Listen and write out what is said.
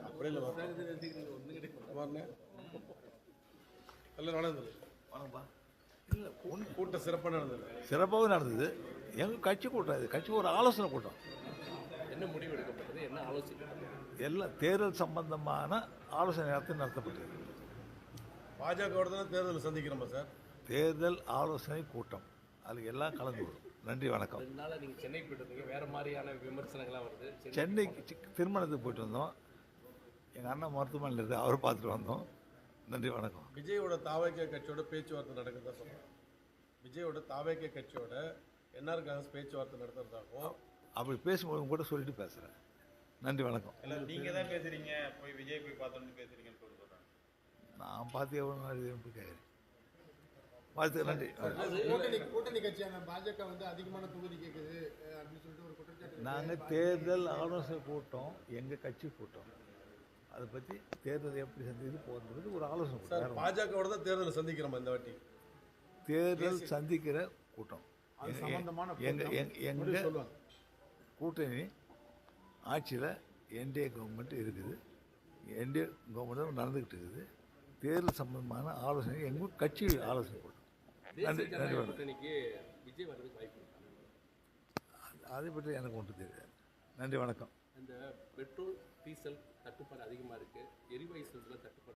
அப்படி இல்லை வணக்கம்ப்பா. கூட்டம் சிறப்பாக நடந்தது. சிறப்பாகவும் நடந்தது. எங்கள் கட்சி கூட்டம், இது கட்சி ஒரு ஆலோசனை கூட்டம். என்ன முடிவு எடுக்கப்பட்டது, என்ன ஆலோசிக்கப்பட்டது? எல்லாம் தேர்தல் சம்பந்தமான ஆலோசனை நடத்தப்பட்டது. பாஜகவோட தானே தேர்தல் சந்திக்கிறோமா சார்? தேர்தல் ஆலோசனை கூட்டம், அதுக்கு எல்லாம் கலந்து வரும். நன்றி, வணக்கம். அதனால நீங்கள் சென்னை போயிட்டு வந்தீங்க, வேறு மாதிரியான விமர்சனங்கள்லாம் வருது. சென்னைக்கு திருமணத்துக்கு போயிட்டு வந்தோம். எங்கள் அண்ணன் மருத்துவமனையில் இருக்குது, அவரை பார்த்துட்டு வந்தோம். நன்றி, வணக்கம். விஜயோட தாவேகே கட்சியோட பேச்சுவார்த்தை நடக்கிறதா சொல்கிறேன். விஜயோட தாவேகே கட்சியோட என்ஆர் காங்கிரஸ் பேச்சுவார்த்தை நடத்துறதாகவும் அப்படி பேசும்போது கூட சொல்லிட்டு பேசுகிறேன். நன்றி, வணக்கம். நீங்கள் தான் பேசுகிறீங்க, போய் விஜய் போய் பார்த்தோன்னு பேசுகிறீங்கன்னு சொல்கிறேன். நான் பார்த்து எவ்வளோ கேட்குறேன். வாழ்த்து, நன்றி. கூட்டணி கட்சியான பாஜக வந்து அதிகமான தொகுதி கேட்குது அப்படின்னு சொல்லிட்டு ஒரு குற்றச்சாட்டு. நாங்கள் தேர்தல் ஆலோசனை கூட்டம், எங்கள் கட்சி கூட்டம், அதை பற்றி தேர்தல் எப்படி சந்தித்து போகிறது ஒரு ஆலோசனை கூட்டம். பாஜகவோட தான் தேர்தல் சந்திக்கிறோமா இந்த வாட்டி? தேர்தல் சந்திக்கிற கூட்டம். எங்கள் சொல்லுவாங்க கூட்டணி ஆட்சியில் என்டிஏ கவர்மெண்ட் இருக்குது. என்டிஏ கவர்மெண்ட் நடந்துக்கிட்டு இருக்குது. தேர்தல் சம்பந்தமான ஆலோசனை எங்கள் கட்சி ஆலோசனை கூட்டம். நன்றி, நன்றி. கூட்டணிக்கு விஜய் வர்றதுக்கு வாய்ப்பு இருக்கா? அதை பற்றி எனக்கு ஒன்று தெரியாது. நன்றி, வணக்கம். இந்த பெட்ரோல் டீசல் தட்டுப்பாடு அதிகமாக இருக்குது, எரிவாயு சிலிண்டர் தட்டுப்பாடு